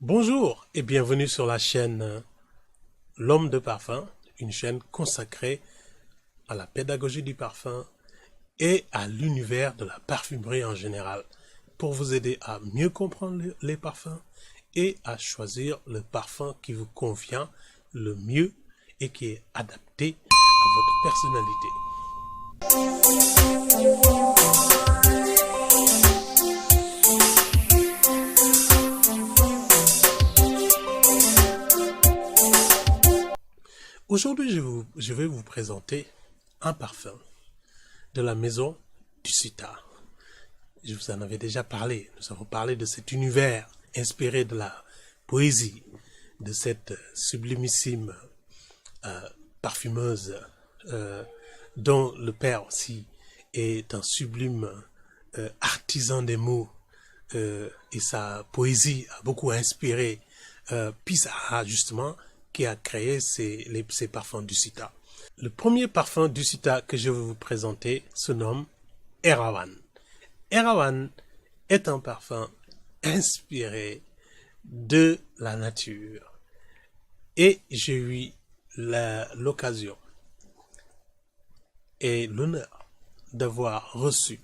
Bonjour et bienvenue sur la chaîne L'Homme de Parfum, une chaîne consacrée à la pédagogie du parfum et à l'univers de la parfumerie en général, pour vous aider à mieux comprendre les parfums et à choisir le parfum qui vous convient le mieux et qui est adapté à votre personnalité. Aujourd'hui, je vais vous présenter un parfum de la maison Ducita. Je vous en avais déjà parlé. Nous avons parlé de cet univers inspiré de la poésie, de cette sublimissime parfumeuse dont le père aussi est un sublime artisan des mots et sa poésie a beaucoup inspiré Pizarra justement, qui a créé ces parfums Ducita. Le premier parfum Ducita que je vais vous présenter se nomme Erawan. Erawan est un parfum inspiré de la nature et j'ai eu l'occasion et l'honneur d'avoir reçu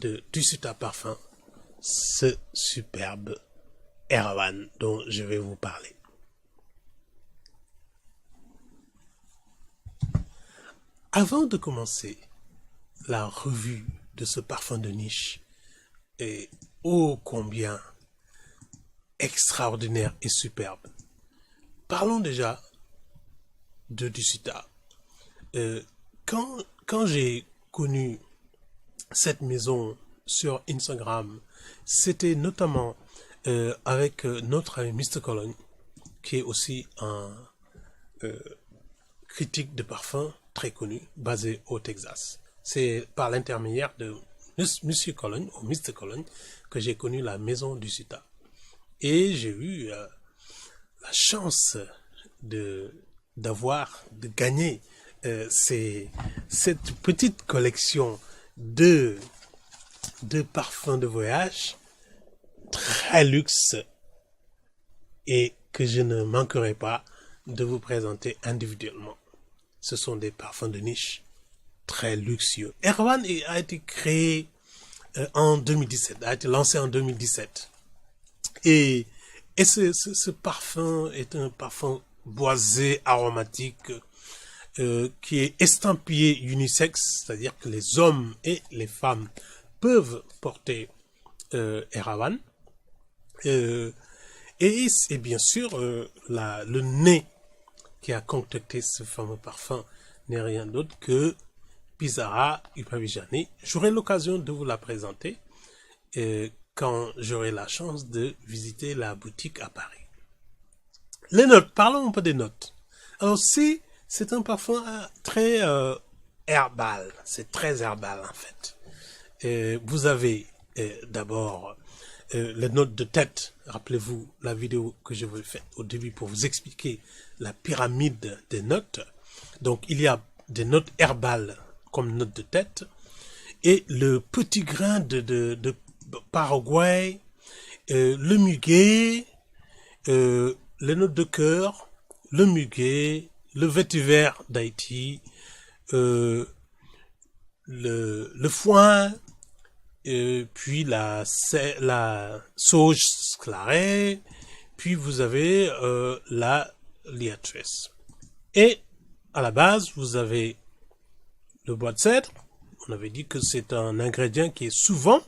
de Ducita Parfum ce superbe Erawan dont je vais vous parler. Avant de commencer la revue de ce parfum de niche, et ô combien extraordinaire et superbe, parlons déjà de Ducita. Quand j'ai connu cette maison sur Instagram, c'était notamment avec notre ami Mr. Cologne, qui est aussi un critique de parfum très connu, basé au Texas. C'est par l'intermédiaire de Monsieur Cologne, ou Mr. Cologne, que j'ai connu la maison Ducita. Et j'ai eu la chance de gagner cette petite collection de parfums de voyage très luxe et que je ne manquerai pas de vous présenter individuellement. Ce sont des parfums de niche très luxueux. Erawan a été créé en 2017, a été lancé en 2017. Et ce parfum est un parfum boisé, aromatique, qui est estampillé unisexe, c'est-à-dire que les hommes et les femmes peuvent porter Erawan. Et bien sûr, le nez qui a concocté ce fameux parfum n'est rien d'autre que Pizarra Upavijani. J'aurai l'occasion de vous la présenter quand j'aurai la chance de visiter la boutique à Paris. Les notes, parlons un peu des notes. Alors c'est un parfum très herbal, c'est très herbal en fait. Vous avez d'abord les notes de tête. Rappelez-vous la vidéo que je vous ai faite au début pour vous expliquer la pyramide des notes. Donc il y a des notes herbales comme notes de tête et le petit grain de Paraguay, le muguet, les notes de cœur, le muguet, le vétiver d'Haïti, le foin, puis la sauge sclarée, puis vous avez la liatrice. Et à la base, vous avez le bois de cèdre. On avait dit que c'est un ingrédient qui est souvent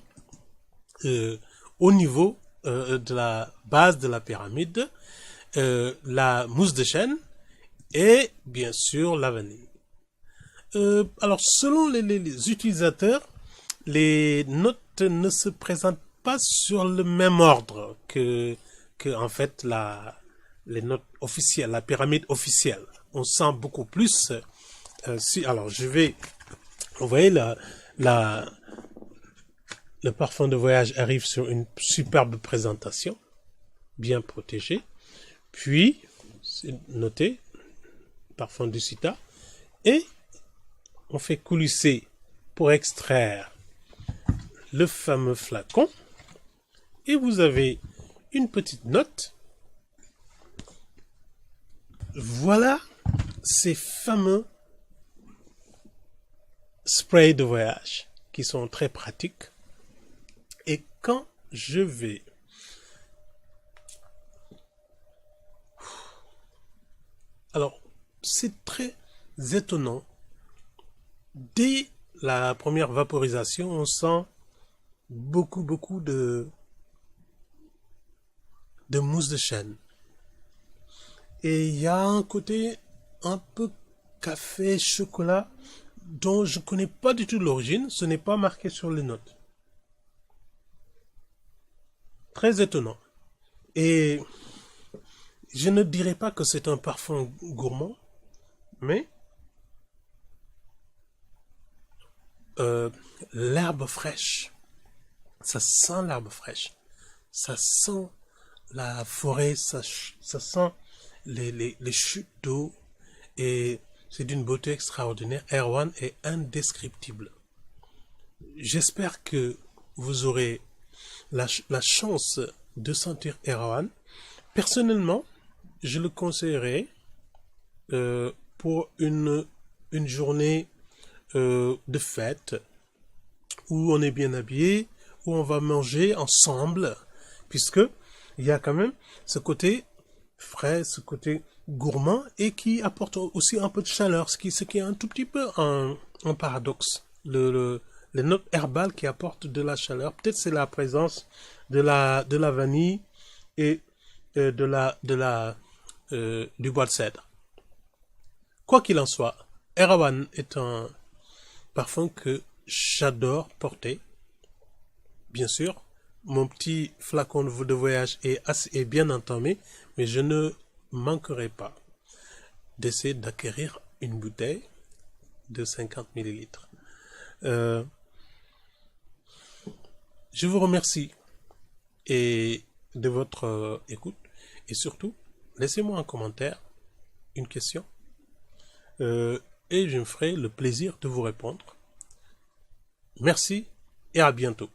au niveau de la base de la pyramide, la mousse de chêne et bien sûr la vanille. Alors selon les utilisateurs, les notes ne se présentent pas sur le même ordre que en fait les notes officielles, la pyramide officielle. On sent beaucoup plus. Alors je vais, vous voyez le parfum de voyage arrive sur une superbe présentation, bien protégée. Puis c'est noté parfum Ducita et on fait coulisser pour extraire le fameux flacon et vous avez une petite note voilà ces fameux sprays de voyage qui sont très pratiques. Et quand je vais alors, c'est très étonnant. Dès la première vaporisation, on sent beaucoup de mousse de chêne. Et il y a un côté un peu café, chocolat, dont je ne connais pas du tout l'origine. Ce n'est pas marqué sur les notes. Très étonnant. Et je ne dirais pas que c'est un parfum gourmand, mais euh, l'herbe fraîche, ça sent l'herbe fraîche, ça sent la forêt, ça sent les chutes d'eau, et c'est d'une beauté extraordinaire. Erwan est indescriptible. J'espère que vous aurez la chance de sentir Erwan. Personnellement, je le conseillerais pour une journée de fête où on est bien habillé, où on va manger ensemble, puisque il y a quand même ce côté frais, ce côté gourmand et qui apporte aussi un peu de chaleur, ce qui est un tout petit peu un paradoxe. Les notes herbales qui apportent de la chaleur, peut-être c'est la présence de la vanille et du bois de cèdre. Quoi qu'il en soit, Erwan est un parfum que j'adore porter. Bien sûr, mon petit flacon de voyage est bien entamé, mais je ne manquerai pas d'essayer d'acquérir une bouteille de 50 millilitres. Je vous remercie de votre écoute et surtout, laissez-moi un commentaire, une question, et je me ferai le plaisir de vous répondre. Merci et à bientôt.